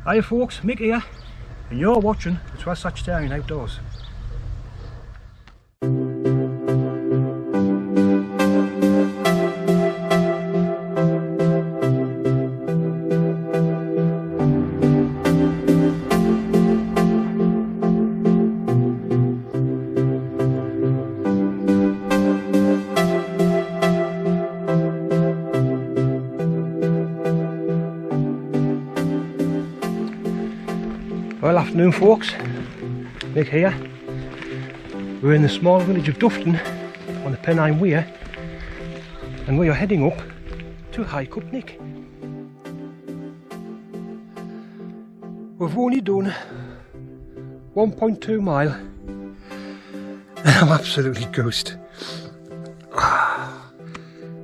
Hiya folks, Mick here, and you're watching the Trev Sagittarian Outdoors. Well, afternoon folks, Mick here. We're in the small village of Dufton on the Pennine Weir, and we are heading up to Outcropped Nick. We've only done 1.2 mile and I'm absolutely ghost.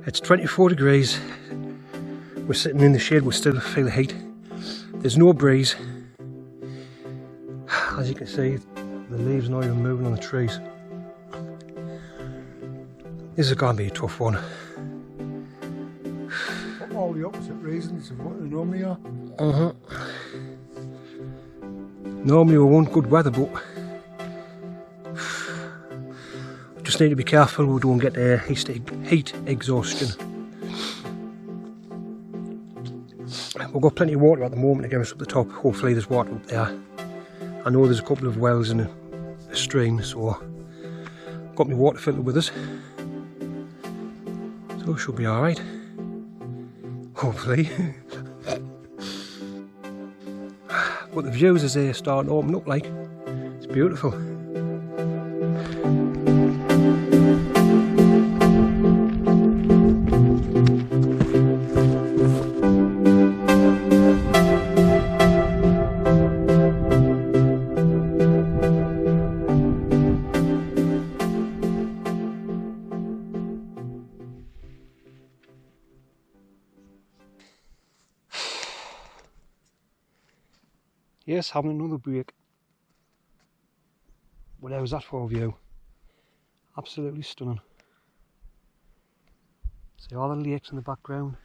It's 24 degrees, we're sitting in the shade, we still feel the heat, there's no breeze. As you can see, the leaves are not even moving on the trees. This is going to be a tough one. All the opposite reasons of what they normally are. Normally we want good weather, but we just need to be careful we don't get heat exhaustion. We've got plenty of water at the moment to get us up the top. Hopefully there's water up there. I know there's a couple of wells and a stream, so got my water filter with us, so it should be alright, hopefully. But the views as they start to open up, like, it's beautiful. Yes, having another break. But how's that for a view? Absolutely stunning. See all the lakes in the background.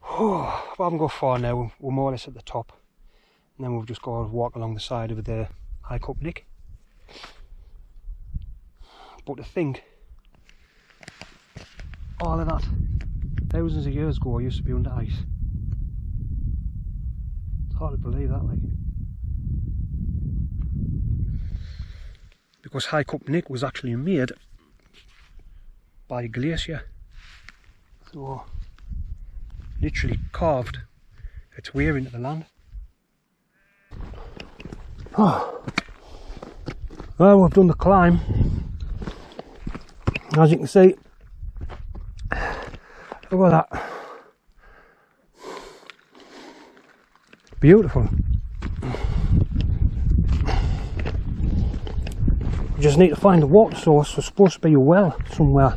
Oh, we haven't got far now, we're more or less at the top. And then we've just got to walk along the side of the Outcropped Nick. But to think, all of that, thousands of years ago I used to be under ice. It's hard to believe that, like. Because Outcropped Nick was actually made by a glacier. So, literally carved its way into the land. Oh. Well, we've done the climb. As you can see, look at that. Beautiful. We just need to find a water source. There's supposed to be a well somewhere.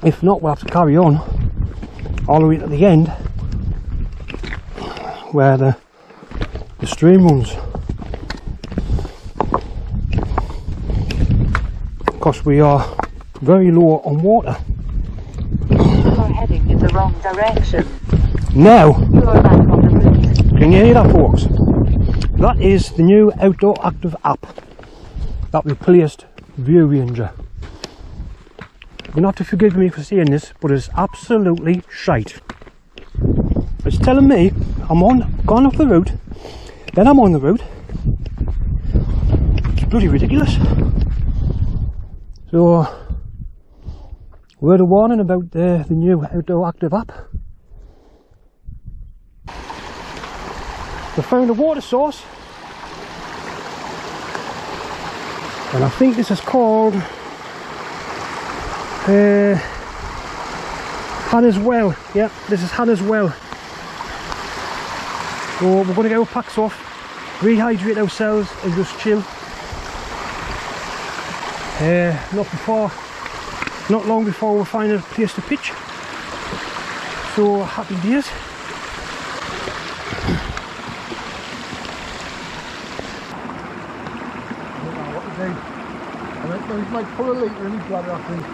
If not, we'll have to carry on all the way to the end where the stream runs. Because we are very low on water. You're heading in the wrong direction. Now, You're back on the route. Can you hear that, folks? That is the new Outdoor Active app that replaced View Ranger. You're going to have to forgive me for saying this, but it's absolutely shite. It's telling me I'm gone off the route, then I'm on the route. It's bloody ridiculous. So, word of warning about the new Outdoor Active app. We found a water source, and I think this is called Hannah's Well. Yeah, this is Hannah's Well. So we're going to get our packs off, rehydrate ourselves and just chill. Not long before we'll find a place to pitch. So happy days. I think he's like pull a litre in his bladder, I think.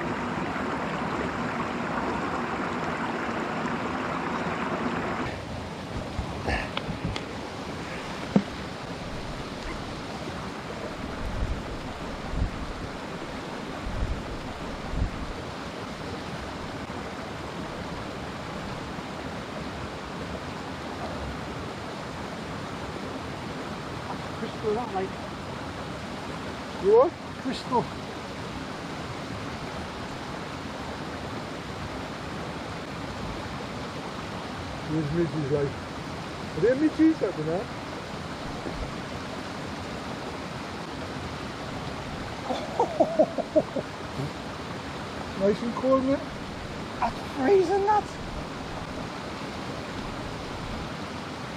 crystal of that, like. You what? Crystal. There's Midge's like. Are there Midges up in there? Nice and cold, mate. That's freezing, that.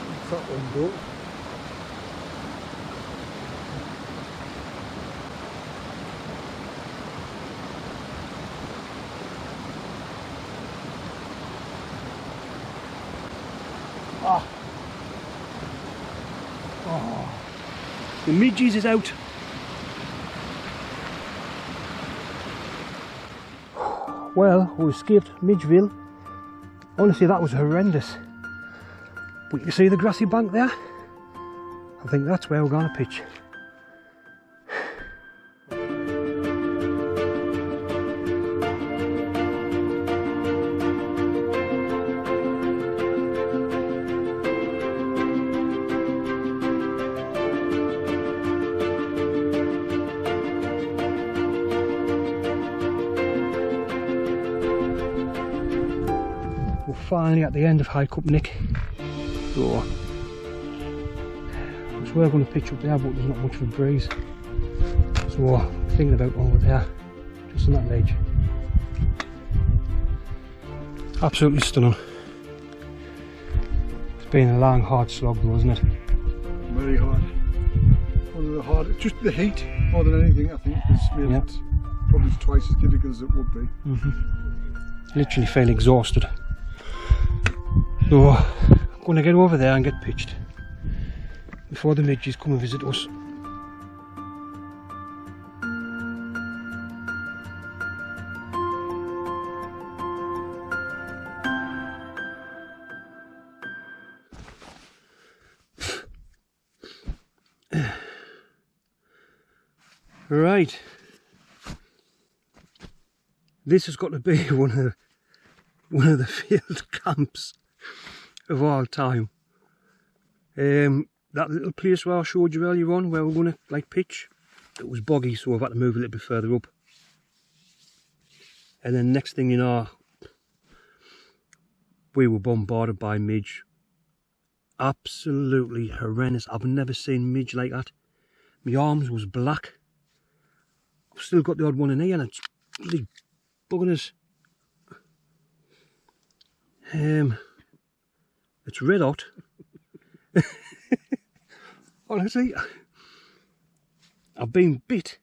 What's that one, bro? Ah. Oh. The midges is out. Well, we escaped Midgeville. Honestly, that was horrendous. But you see the grassy bank there? I think that's where we're going to pitch. Finally at the end of High Cup Nick. So I was going to pitch up there, but there's not much of a breeze. So I'm thinking about over there, just on that ledge. Absolutely stunning. It's been a long hard slog though, isn't it? Very hard. One of the hardest, just the heat more than anything I think has made it probably twice as difficult as it would be. Literally feel exhausted. So I'm going to get over there and get pitched before the midges come and visit us. Right, this has got to be one of the field camps of all time. That little place where I showed you earlier on, where we're going to like pitch, it was boggy, so I've had to move a little bit further up. And then next thing you know, we were bombarded by midge. Absolutely horrendous. I've never seen midge like that. My arms was black. I've still got the odd one in here, and it's really bugging us. It's red hot. Honestly, I've been bit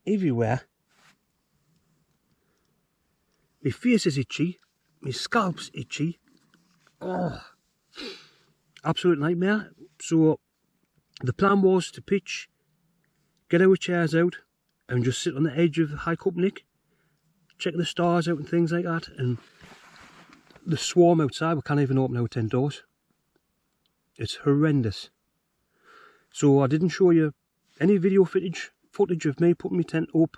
everywhere. My face is itchy, my scalp's itchy. Oh, absolute nightmare. So the plan was to pitch, get our chairs out and just sit on the edge of High Cup Nick, check the stars out and things like that. And the swarm outside, we can't even open our tent doors. It's horrendous. So I didn't show you any video footage of me putting my tent up,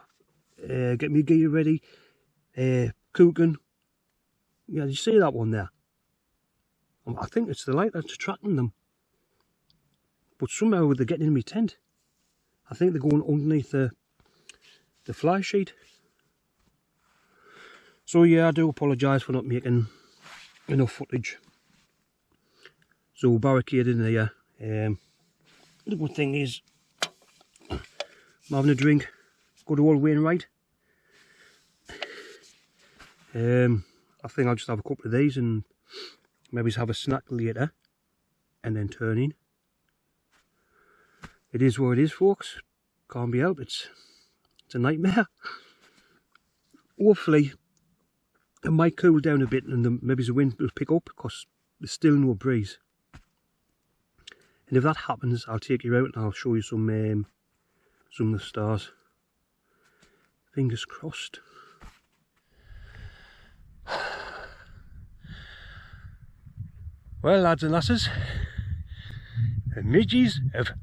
getting my gear ready, cooking. Yeah, did you see that one there? I think it's the light that's attracting them. But somehow they're getting in my tent. I think they're going underneath the fly sheet. So yeah, I do apologise for not making enough footage. So barricaded in here. The good thing is I'm having a drink. Good old Wainwright. I think I'll just have a couple of these and maybe have a snack later and then turn in. It is what it is, folks. Can't be helped. It's a nightmare. Hopefully it might cool down a bit and maybe the wind will pick up because there's still no breeze. And if that happens, I'll take you out and I'll show you some of the stars. Fingers crossed. Well, lads and lasses, the midges have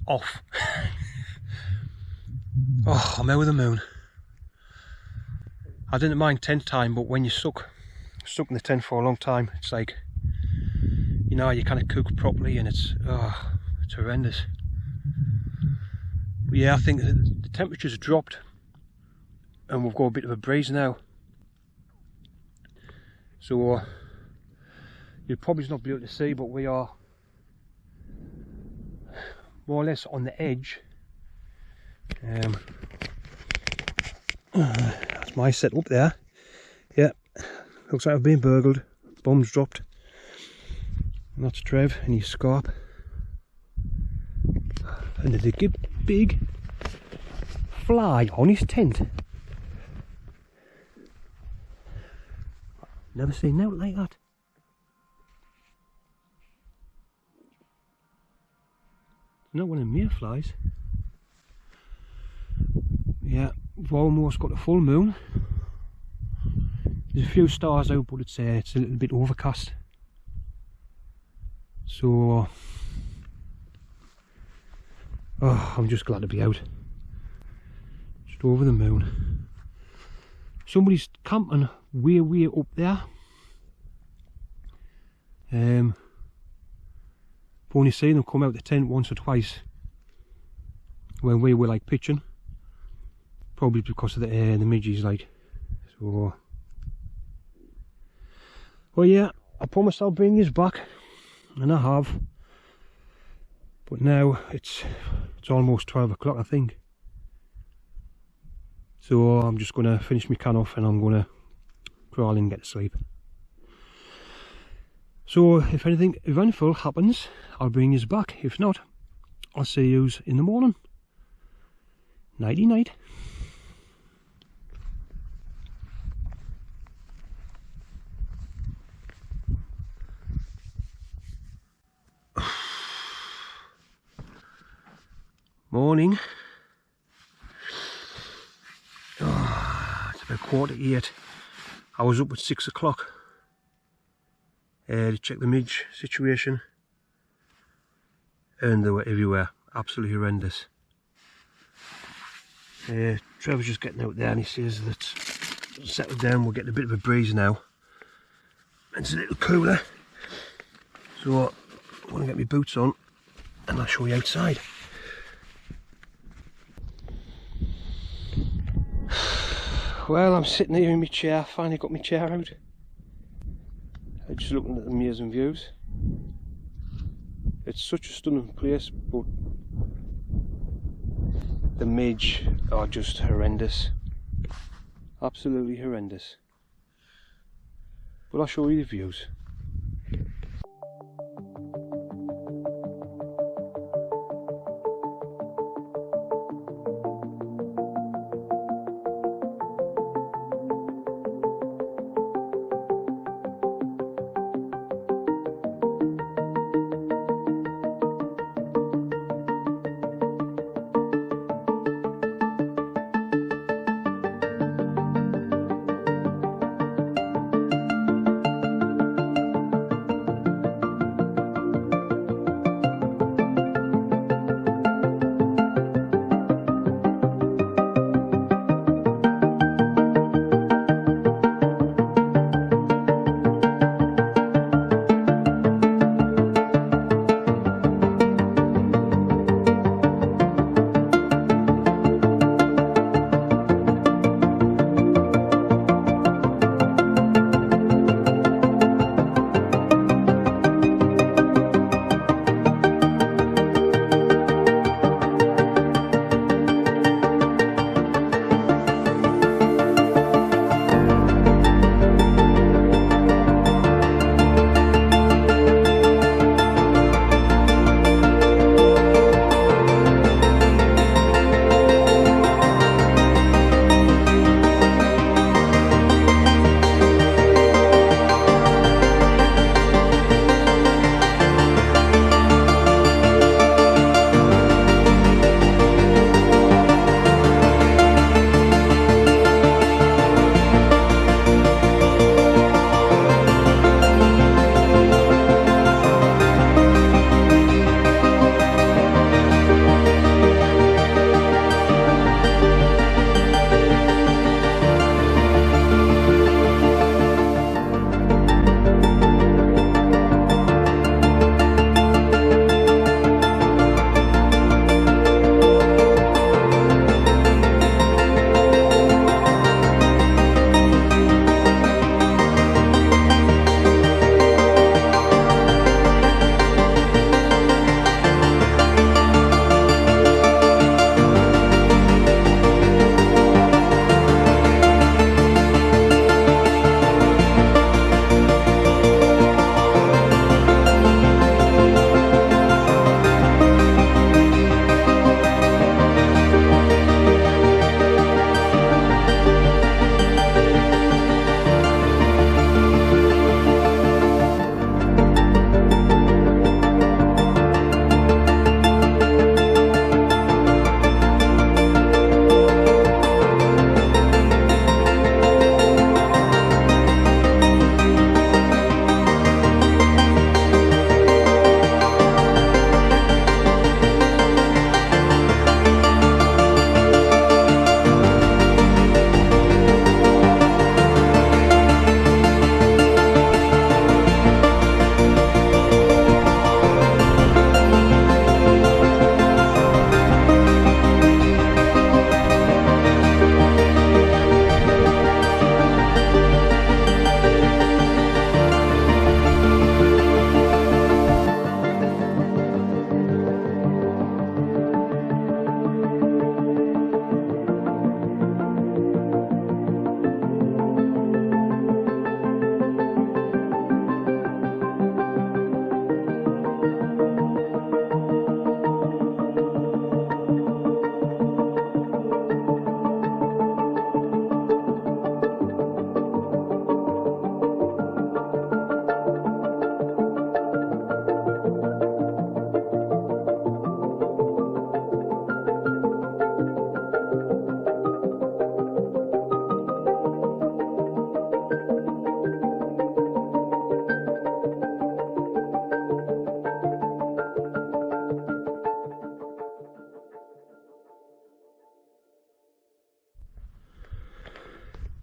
off. Oh, I'm over the moon. I didn't mind tent time, but when you're stuck in the tent for a long time, it's like, you know, you can't cook properly, and it's It's horrendous. But yeah, I think the temperature's dropped and we've got a bit of a breeze now. So you'll probably not be able to see, but we are more or less on the edge. That's my setup there. Yeah, looks like I've been burgled. Bombs dropped. And that's Trev and his scarp. And there's a big fly on his tent. Never seen out like that. Not one of the mayflies. Yeah, we've almost got a full moon. There's a few stars out, but it's a little bit overcast. So, oh, I'm just glad to be out. Just over the moon. Somebody's camping way up there. I've only seen them come out the tent once or twice when we were like pitching. Probably because of the midges, like. So, well, yeah, I promised I'll bring this back, and I have. But now it's almost 12 o'clock, I think. So I'm just gonna finish my can off and I'm gonna crawl in and get to sleep. So if anything eventful happens, I'll bring you back. If not, I'll see you in the morning. Nighty night. Morning. Oh, it's about 7:45. I was up at 6 o'clock to check the midge situation, and they were everywhere. Absolutely horrendous. Trevor's just getting out there and he says that it's settled down, we're getting a bit of a breeze now. And it's a little cooler. So I'm going to get my boots on and I'll show you outside. Well, I'm sitting here in my chair, finally got my chair out. I'm just looking at the amazing views. It's such a stunning place, but the midge are just horrendous. Absolutely horrendous. But I'll show you the views.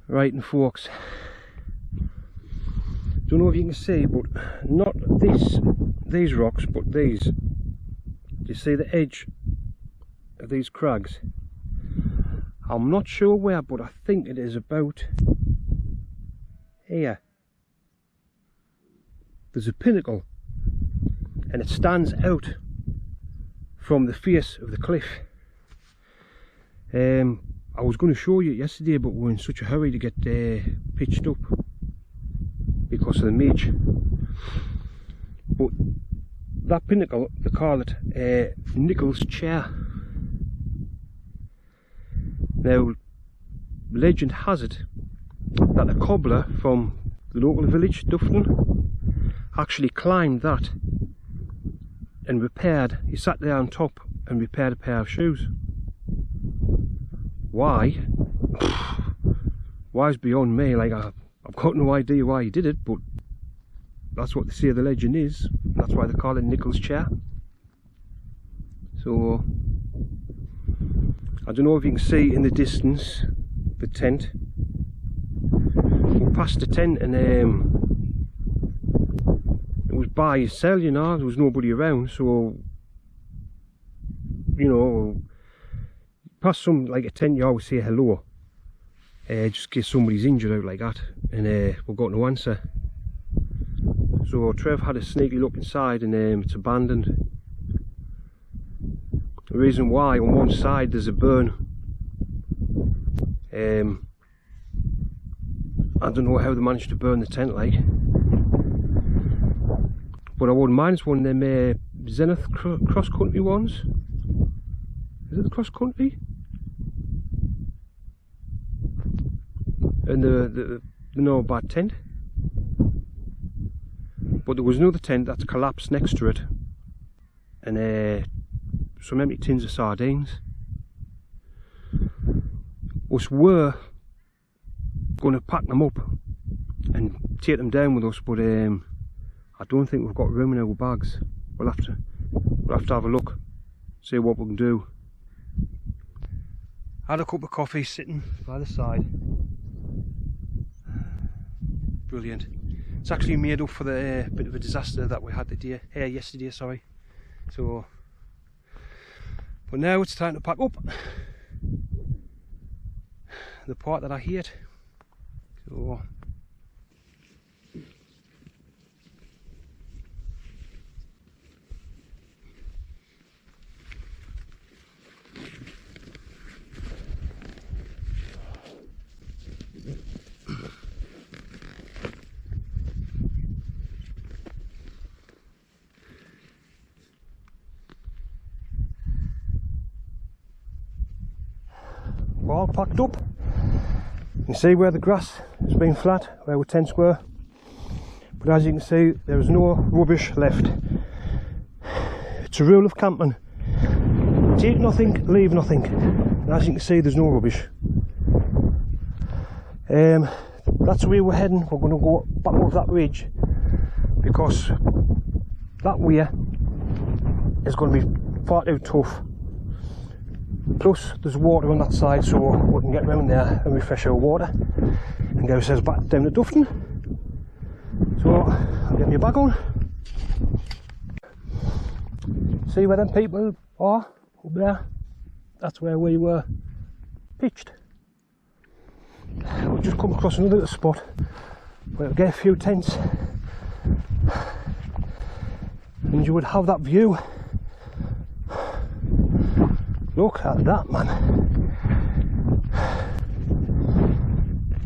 Right, and folks, don't know if you can see, but not these rocks, but these. Do you see the edge of these crags? I'm not sure where, but I think it is about here. There's a pinnacle, and it stands out from the face of the cliff. I was going to show you yesterday, but we were in such a hurry to get pitched up because of the Midge. But that pinnacle, they call it Nicholas Chair. Now, legend has it that a cobbler from the local village, Dufton, actually climbed that and repaired. He sat there on top and repaired a pair of shoes. Why? Why's beyond me. Like, I've got no idea why he did it, but that's what they say the legend is. That's why they call it Nicholas Chair. So I don't know if you can see in the distance the tent. We passed the tent, and it was buy and sell, you know. There was nobody around, so you know, past some, like a tent, you always say hello, just in case somebody's injured out like that, and we've got no answer. So Trev had a sneaky look inside, and it's abandoned. The reason why, on one side there's a burn. I don't know how they managed to burn the tent, like, but I wouldn't mind. It's one of them Zenith cross country ones. Is it the cross country? And the no bad tent. But there was another tent that's collapsed next to it, and some empty tins of sardines. Us were going to pack them up and take them down with us, but I don't think we've got room in our bags. We'll have to have a look, see what we can do. Had a cup of coffee sitting by the side. Brilliant. It's actually made up for the bit of a disaster that we had yesterday, sorry. So, but now it's time to pack up the part that I hate. So we're all packed up. You can see where the grass has been flat, where our tents were, but as you can see, there is no rubbish left. It's a rule of camping: take nothing, leave nothing. And as you can see, there's no rubbish. That's where we're heading. We're going to go back over that ridge, because that way is going to be far too tough. Plus there's water on that side, so we can get around there and refresh our water and get ourselves back down to Dufton. So I'll get my bag on. See where them people are up there? That's where we were pitched. We've just come across another little spot where we'll get a few tents and you would have that view. Look at that, man.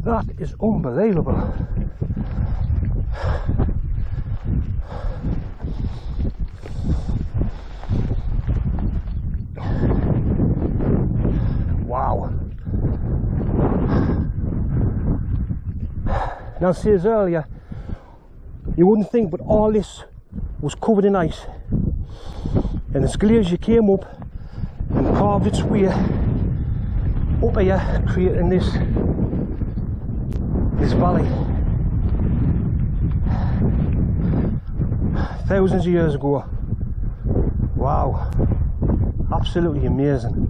That is unbelievable. Wow. Now, see, as earlier, you wouldn't think, but all this was covered in ice, and the glacier came up and carved its way up here, creating this valley. Thousands of years ago. Wow, absolutely amazing.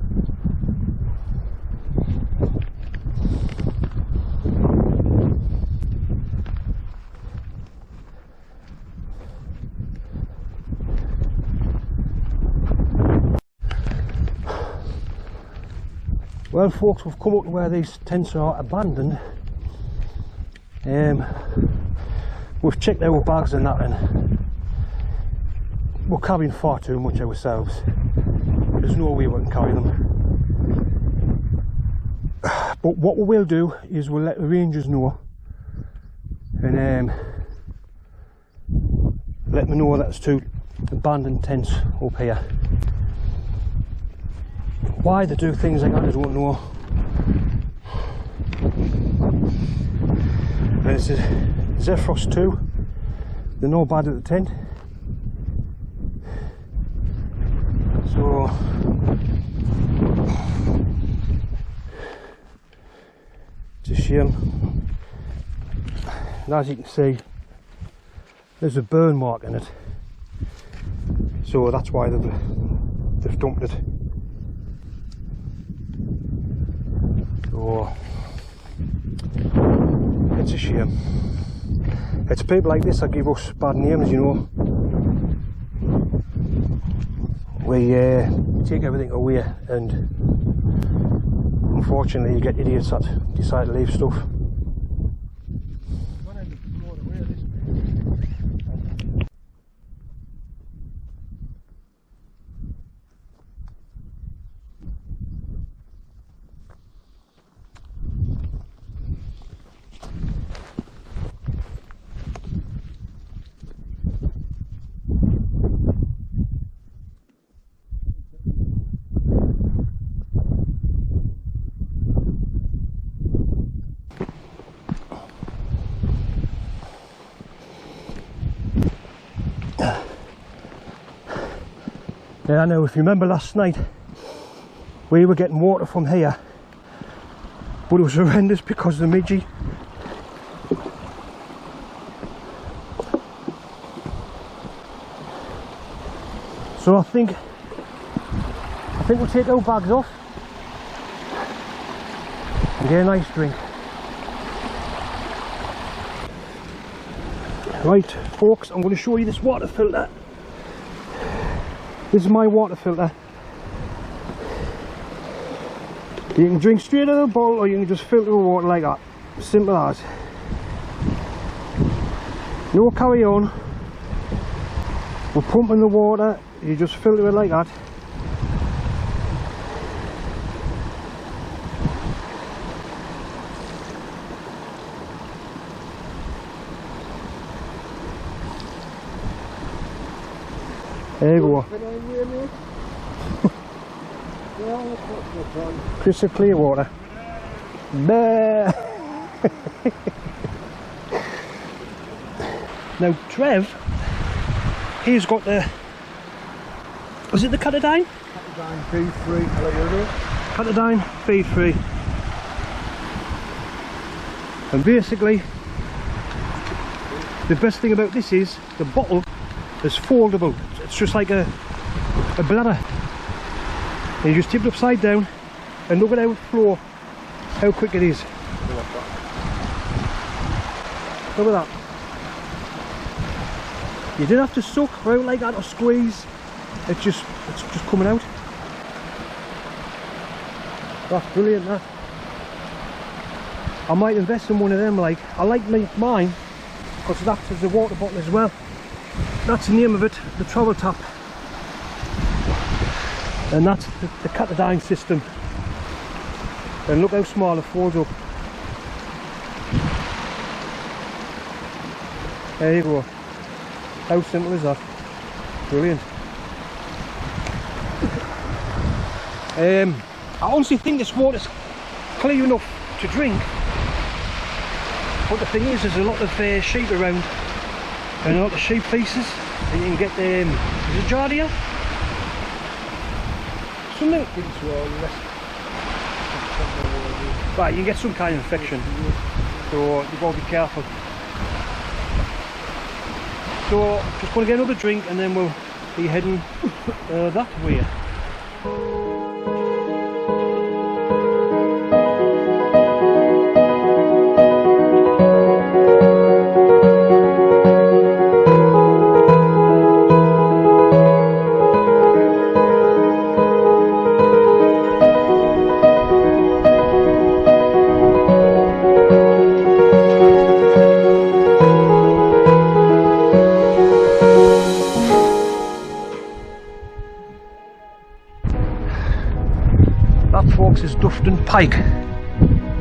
Well folks, we've come up to where these tents are abandoned. We've checked our bags and that, and we're carrying far too much ourselves. There's no way we can carry them. But what we will do is we'll let the rangers know, and let them know that there's 2 abandoned tents up here. Why they do things like that I don't know. There's Zephyros too. They're no bad at the tent. So it's a shame. And as you can see, there's a burn mark in it. So that's why they've dumped it. So it's a shame. It's people like this that give us bad names, you know. We take everything away, and unfortunately you get idiots that decide to leave stuff. Yeah, I know, if you remember last night, we were getting water from here, but it was horrendous because of the Midge. So I think we'll take our bags off and get a nice drink. Right folks, I'm going to show you this water filter. This is my water filter. You can drink straight out of the bottle, or you can just filter the water like that. Simple as. No carry on. We're pumping the water, you just filter it like that. There you go. Crystal clear water. There. Now Trev, he's got the, was it the Catadine? Catadine B3, I'll let you do it. Catadine B3. And basically, the best thing about this is the bottle is foldable. It's just like a bladder. And you just tip it upside down and look at how it flows, how quick it is. Look at that. You didn't have to suck out like that or squeeze. It's just coming out. That's brilliant, that. I might invest in one of them. Like, I like mine because that is a water bottle as well. That's the name of it, the travel tap. And that's the Catadine system. And look how small it folds up. There you go. How simple is that? Brilliant. I honestly think this water's clear enough to drink. But the thing is, there's a lot of sheep around. And a lot of sheep pieces, and you can get them. Is it Jardia? Something. Right, you can get some kind of infection, so you've got to be careful. So just going to get another drink, and then we'll be heading that way. and pike.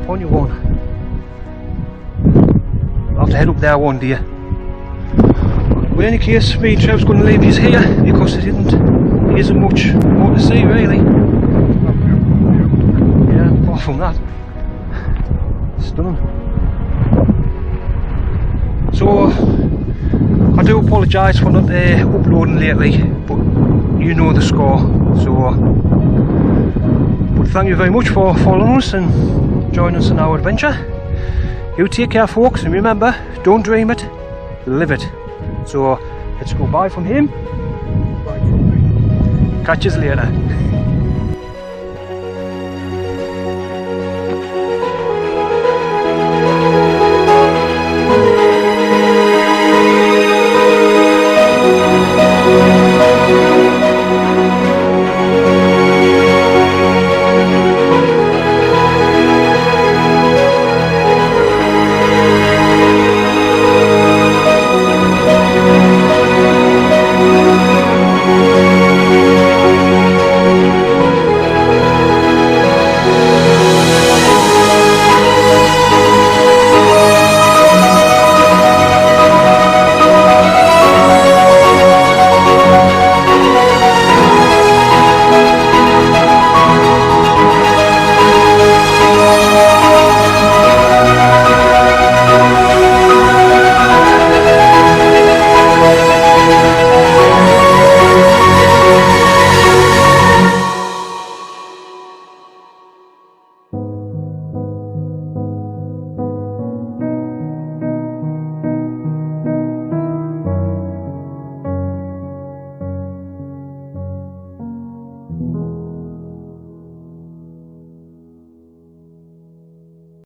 On you one. I'll have to head up there one day. But in any case, me and Trev's going to leave you here because there isn't much more to see really. Yeah, apart from that. Stunning. So, I do apologise for not uploading lately, but you know the score. So, but thank you very much for following us and joining us in our adventure. You take care folks, and remember, don't dream it, live it. So let's go bye from him. Bye from me. Catch you later.